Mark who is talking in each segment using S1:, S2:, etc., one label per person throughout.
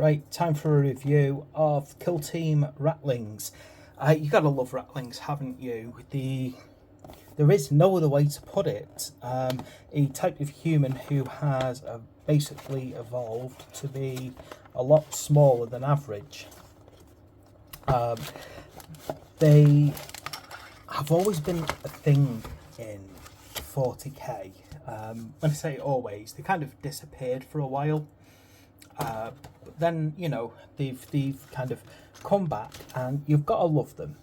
S1: Right, time for a review of Kill Team Ratlings. You gotta love Ratlings, haven't you? There is no other way to put it. A type of human who has basically evolved to be a lot smaller than average. They have always been a thing in 40k. When I say always, they kind of disappeared for a while. But then they've kind of come back, and you've got to love them.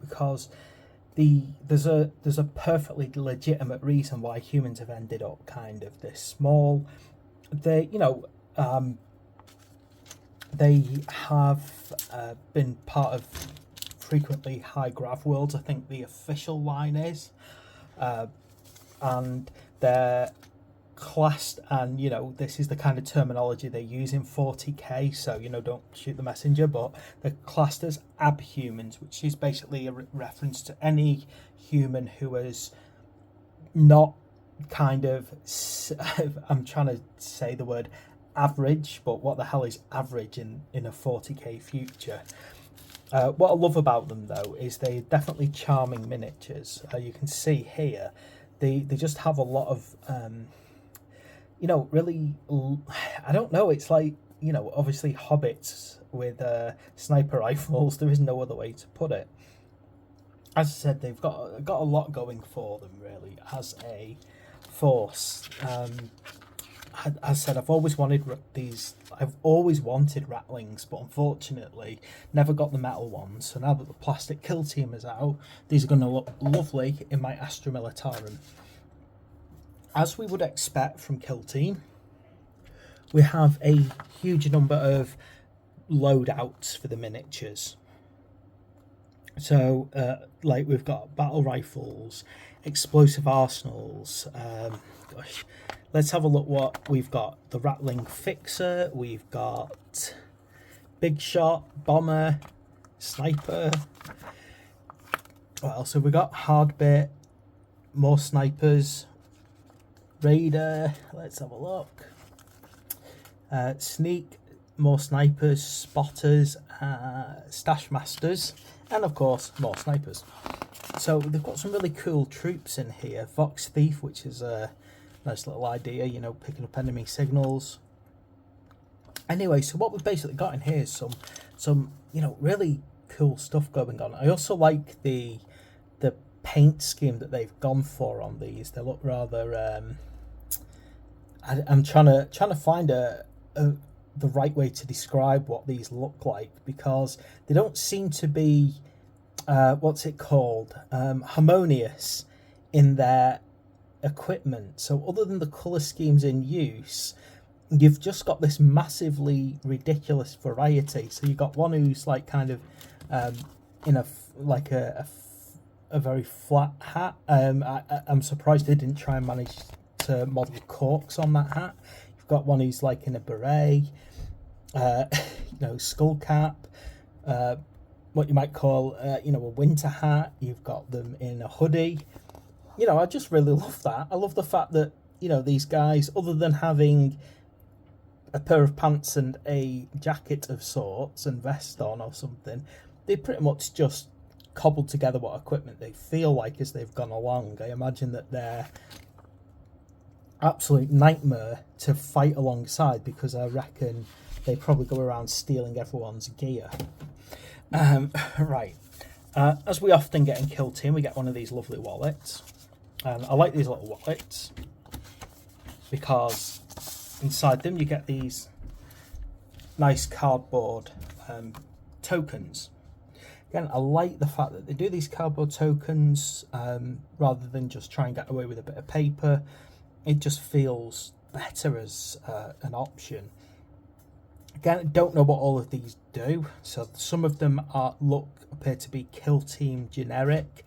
S1: Because there's a perfectly legitimate reason why humans have ended up kind of this small. They have been part of frequently high grav worlds, I think the official line is, and they're classed, and this is the kind of terminology they use in 40k, so don't shoot the messenger, but they're classed as abhumans, which is basically a reference to any human who is not kind of I'm trying to say the word average, but what the hell is average in a 40k future? What I love about them though is they're definitely charming miniatures. You can see here they just have a lot of really, I don't know, it's like, obviously hobbits with sniper rifles. There is no other way to put it. As I said, they've got a lot going for them, really, as a force. As I said, I've always wanted Ratlings, but unfortunately never got the metal ones. So now that the plastic Kill Team is out, these are going to look lovely in my Astra Militarum. As we would expect from Kill Team, we have a huge number of loadouts for the miniatures. So, like, we've got battle rifles, explosive arsenals. Let's have a look what we've got. The Ratling Fixer, we've got Big Shot, Bomber, Sniper. What else have we got? Hard Bit, more snipers. Raider, let's have a look. Sneak, more snipers, spotters, stash masters, and of course more snipers. So they've got some really cool troops in here. Vox Thief, which is a nice little idea, picking up enemy signals. Anyway, so what we've basically got in here is some really cool stuff going on. I also like the paint scheme that they've gone for on these. They look rather I'm trying to find the right way to describe what these look like, because they don't seem to be what's it called, harmonious in their equipment. So other than the color schemes in use, you've just got this massively ridiculous variety. So you've got one who's like kind of in a very flat hat. I'm surprised they didn't try and manage to model corks on that hat. You've got one who's like in a beret, skull cap, what you might call a winter hat. You've got them in a hoodie. I just really love that. I love the fact that these guys, other than having a pair of pants and a jacket of sorts and vest on or something, they pretty much just cobbled together what equipment they feel like as they've gone along. I imagine that they're absolute nightmare to fight alongside, because I reckon they probably go around stealing everyone's gear. Right. As we often get in Kill Team, we get one of these lovely wallets. And I like these little wallets because inside them you get these nice cardboard tokens. Again, I like the fact that they do these cardboard tokens rather than just try and get away with a bit of paper. It just feels better as an option. Again, I don't know what all of these do. So some of them appear to be Kill Team generic.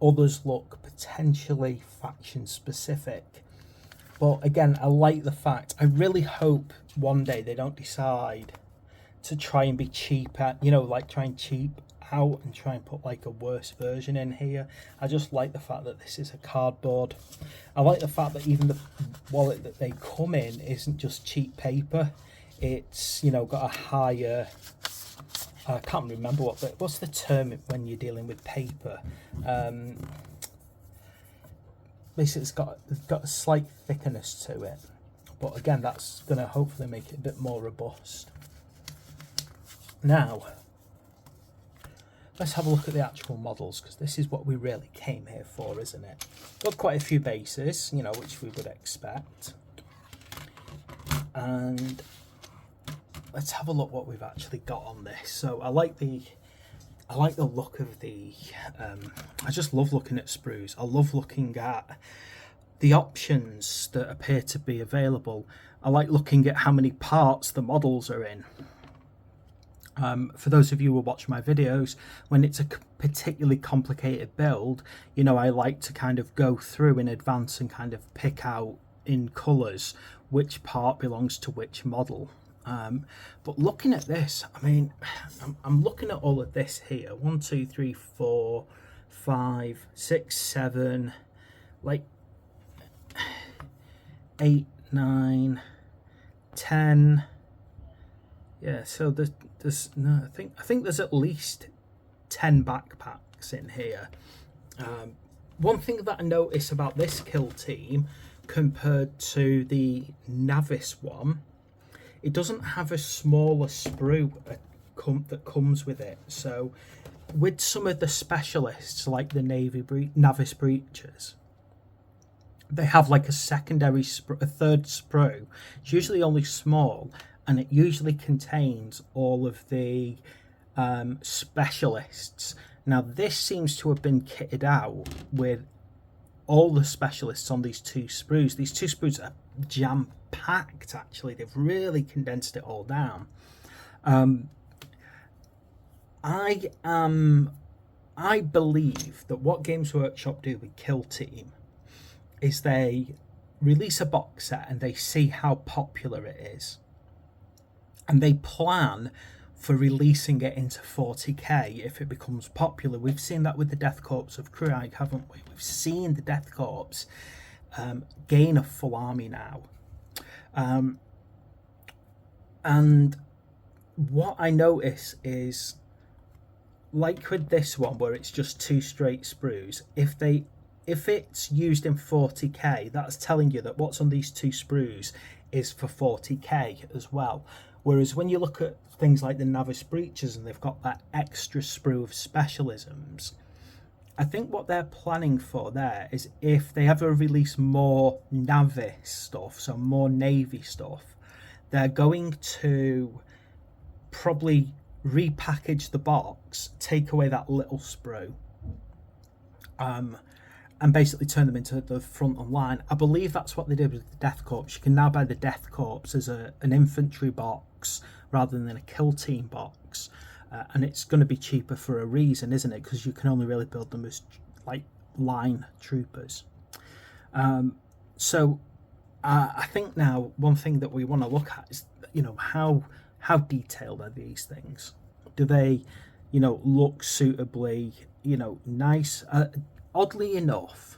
S1: Others look potentially faction specific. But again, I like the fact, I really hope one day they don't decide to try and be cheap at, try and cheap out and try and put like a worse version in here. I just like the fact that this is a cardboard. I like the fact that even the wallet that they come in isn't just cheap paper. it's, you know, got a higher, I can't remember what's the term when you're dealing with paper. Basically, it's got a slight thickness to it, but again, that's going to hopefully make it a bit more robust. Now, let's have a look at the actual models, because this is what we really came here for, isn't it? Got quite a few bases, you know, which we would expect. And let's have a look what we've actually got on this. So I like the look of the, I just love looking at sprues. I love looking at the options that appear to be available. I like looking at how many parts the models are in. For those of you who watch my videos, when it's a particularly complicated build, you know, I like to kind of go through in advance and kind of pick out in colours which part belongs to which model. But looking at this, I mean, I'm looking at all of this here. 1, 2, 3, 4, 5, 6, 7, like 8, 9, 10. Yeah, so there's no, I think there's at least 10 backpacks in here. One thing that I notice about this kill team compared to the Navis one, it doesn't have a smaller sprue that comes with it. So with some of the specialists like the Navis breachers, they have like a secondary a third sprue. It's usually only small, and it usually contains all of the specialists. Now this seems to have been kitted out with all the specialists on these two sprues. These two sprues are jam-packed, actually. They've really condensed it all down. I believe that what Games Workshop do with Kill Team is they release a box set and they see how popular it is. And they plan for releasing it into 40k if it becomes popular. We've seen that with the Death Corps of Kruag, haven't we? We've seen the Death Corps gain a full army now. And what I notice is, like with this one where it's just two straight sprues, if it's used in 40k, that's telling you that what's on these two sprues is for 40k as well. Whereas when you look at things like the Navis Breachers and they've got that extra sprue of specialisms, I think what they're planning for there is if they ever release more Navis stuff, so more Navy stuff, they're going to probably repackage the box, take away that little sprue, and basically turn them into the front line. I believe that's what they did with the Death Corps. You can now buy the Death Corps as an infantry box rather than a kill team box. And it's going to be cheaper for a reason, isn't it? Because you can only really build them as like line troopers. So I think now one thing that we want to look at is, you know, how detailed are these things? Do they, you know, look suitably, you know, nice? Oddly enough,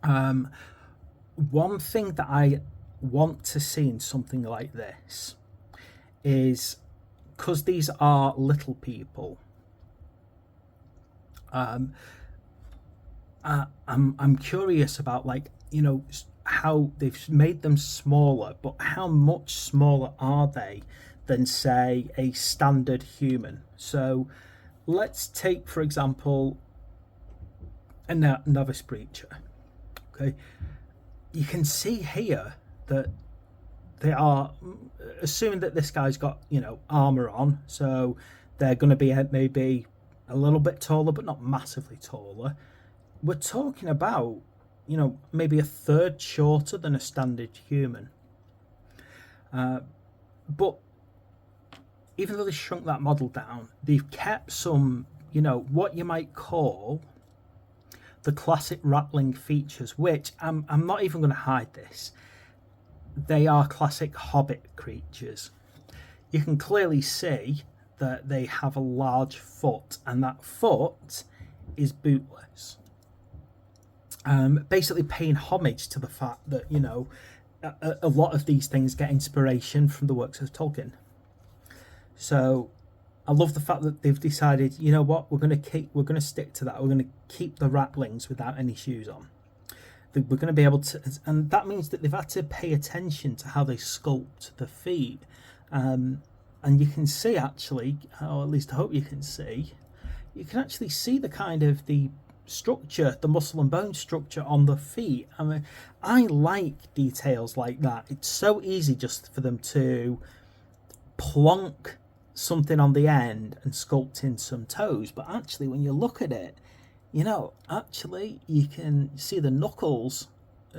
S1: one thing that I want to see in something like this is, because these are little people, I'm curious about, like, you know, how they've made them smaller, but how much smaller are they than, say, a standard human? So let's take, for example, a Navis Breacher. Okay, you can see here that they are, assuming that this guy's got, you know, armor on, so they're going to be maybe a little bit taller, but not massively taller. We're talking about, you know, maybe a third shorter than a standard human. But even though they shrunk that model down, they've kept some, you know, what you might call the classic Ratling features, which I'm not even going to hide this. They are classic Hobbit creatures. You can clearly see that they have a large foot, and that foot is bootless. Basically paying homage to the fact that, you know, a lot of these things get inspiration from the works of Tolkien. So I love the fact that they've decided, you know what, we're going to stick to that. We're going to keep the Ratlings without any shoes on. We're going to be able to, and that means that they've had to pay attention to how they sculpt the feet. And you can see actually, or at least I hope you can actually see the kind of the structure, the muscle and bone structure on the feet. I mean, I like details like that. It's so easy just for them to plonk something on the end and sculpt in some toes, but actually when you look at it, you know, actually you can see the knuckles,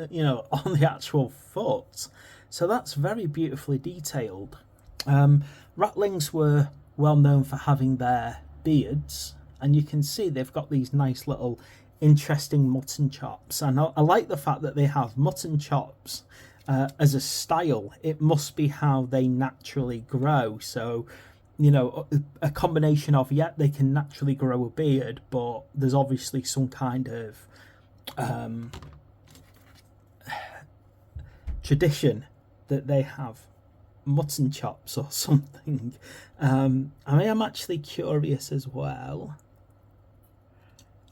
S1: you know, on the actual foot. So that's very beautifully detailed. Ratlings were well known for having their beards, and you can see they've got these nice little interesting mutton chops. And I like the fact that they have mutton chops as a style. It must be how they naturally grow. So, you know, a combination of, yeah, they can naturally grow a beard, but there's obviously some kind of tradition that they have mutton chops or something. I am actually curious as well.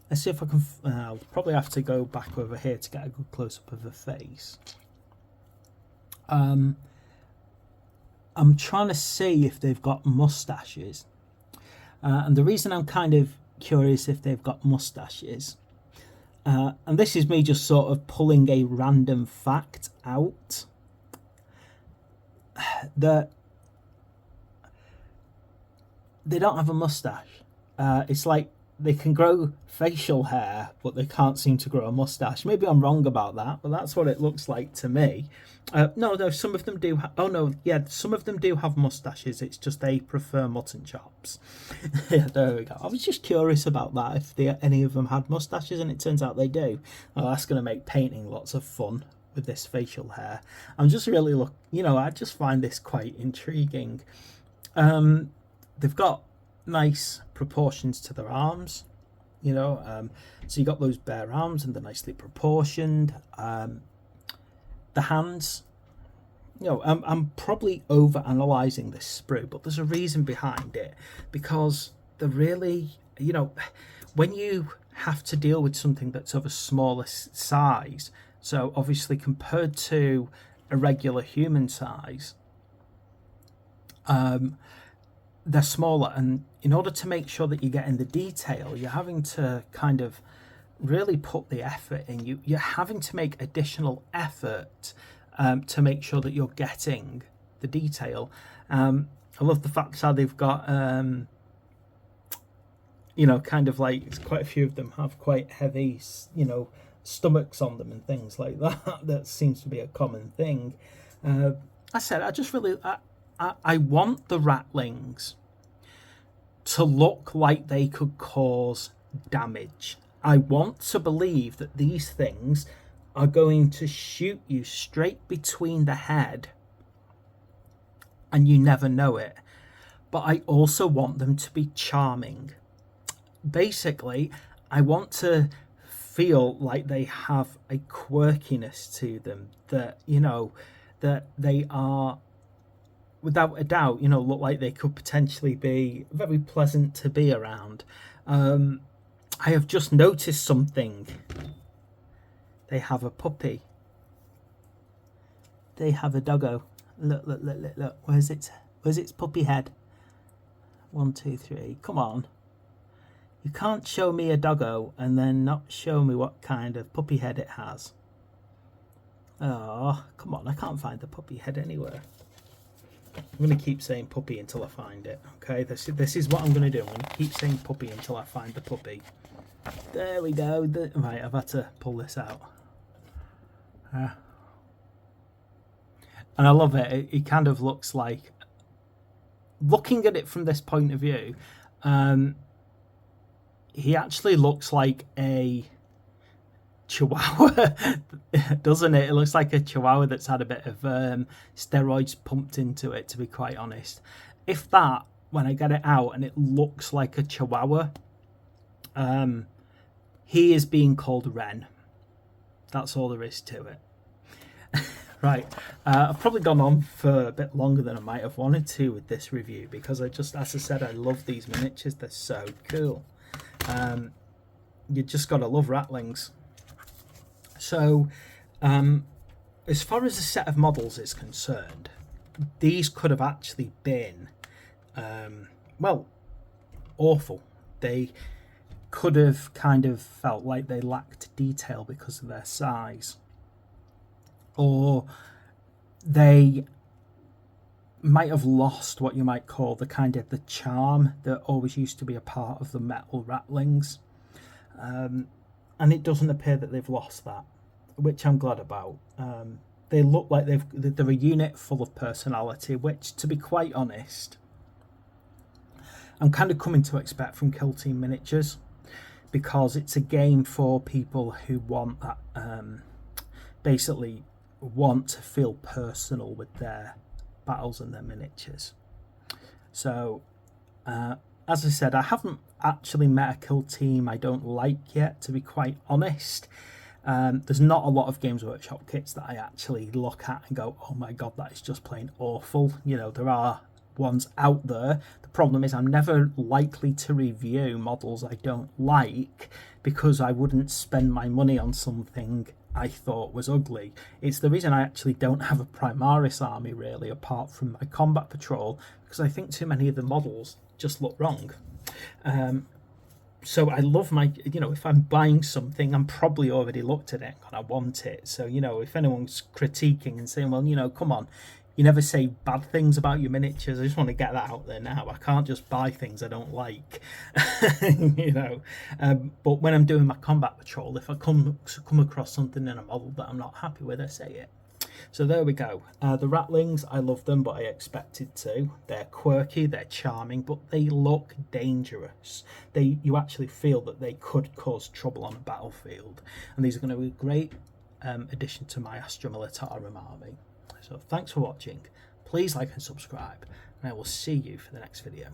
S1: Let's see if I can. I'll probably have to go back over here to get a good close-up of the face. I'm trying to see if they've got mustaches. And the reason I'm kind of curious if they've got mustaches, and this is me just sort of pulling a random fact out, that they don't have a mustache. It's like they can grow facial hair, but they can't seem to grow a mustache. Maybe I'm wrong about that, but that's what it looks like to me. No, some of them do. Some of them do have mustaches. It's just they prefer mutton chops. Yeah, there we go. I was just curious about that, if any of them had mustaches, and it turns out they do. Oh, that's going to make painting lots of fun with this facial hair. I'm just really I just find this quite intriguing. They've got nice proportions to their arms, so you got those bare arms and they're nicely proportioned. The hands, I'm probably over analyzing this sprue, but there's a reason behind it, because they're really, when you have to deal with something that's of a smaller size, so obviously compared to a regular human size, they're smaller, and in order to make sure that you're getting the detail, you're having to kind of really put the effort in. You're having to make additional effort to make sure that you're getting the detail. I love the fact how they've got kind of like, quite a few of them have quite heavy stomachs on them and things like that. That seems to be a common thing. I want the Ratlings to look like they could cause damage. I want to believe that these things are going to shoot you straight between the head and you never know it. But I also want them to be charming. Basically, I want to feel like they have a quirkiness to them, that, that they are, without a doubt, look like they could potentially be very pleasant to be around. I have just noticed something. They have a puppy. They have a doggo. Look. Where's its puppy head? 1, 2, 3. Come on. You can't show me a doggo and then not show me what kind of puppy head it has. Oh, come on. I can't find the puppy head anywhere. I'm going to keep saying puppy until I find it. Okay, this is what I'm going to do. I'm going to keep saying puppy until I find the puppy. There we go. Right, I've had to pull this out. And I love it. It kind of looks like, looking at it from this point of view, he actually looks like a Chihuahua, doesn't it? It looks like a Chihuahua that's had a bit of steroids pumped into it, to be quite honest. If that, when I get it out and it looks like a Chihuahua, he is being called Ren. That's all there is to it. Right, I've probably gone on for a bit longer than I might have wanted to with this review because as I said, I love these miniatures. They're so cool. You just gotta love Ratlings. So, as far as the set of models is concerned, these could have actually been, well, awful. They could have kind of felt like they lacked detail because of their size, or they might have lost what you might call the kind of the charm that always used to be a part of the metal Ratlings, and it doesn't appear that they've lost that, which I'm glad about. They look like they're a unit full of personality, which, to be quite honest, I'm kind of coming to expect from Kill Team Miniatures, because it's a game for people who want that, basically want to feel personal with their battles and their miniatures. So, as I said, I haven't actually met a Kill Team I don't like yet, to be quite honest. There's not a lot of Games Workshop kits that I actually look at and go, oh my god, that is just plain awful. You know, there are ones out there. The problem is I'm never likely to review models I don't like, because I wouldn't spend my money on something I thought was ugly. It's the reason I actually don't have a Primaris army, really, apart from my Combat Patrol, because I think too many of the models just look wrong. So I love my, you know, if I'm buying something, I'm probably already looked at it and I want it. So, you know, if anyone's critiquing and saying, well, you know, come on, you never say bad things about your miniatures, I just want to get that out there now. I can't just buy things I don't like, you know. But when I'm doing my Combat Patrol, if I come across something in a model that I'm not happy with, I say it. So there we go. The Ratlings, I love them, but I expected to. They're quirky, they're charming, but they look dangerous. You actually feel that they could cause trouble on a battlefield. And these are going to be a great addition to my Astra Militarum army. So thanks for watching. Please like and subscribe, and I will see you for the next video.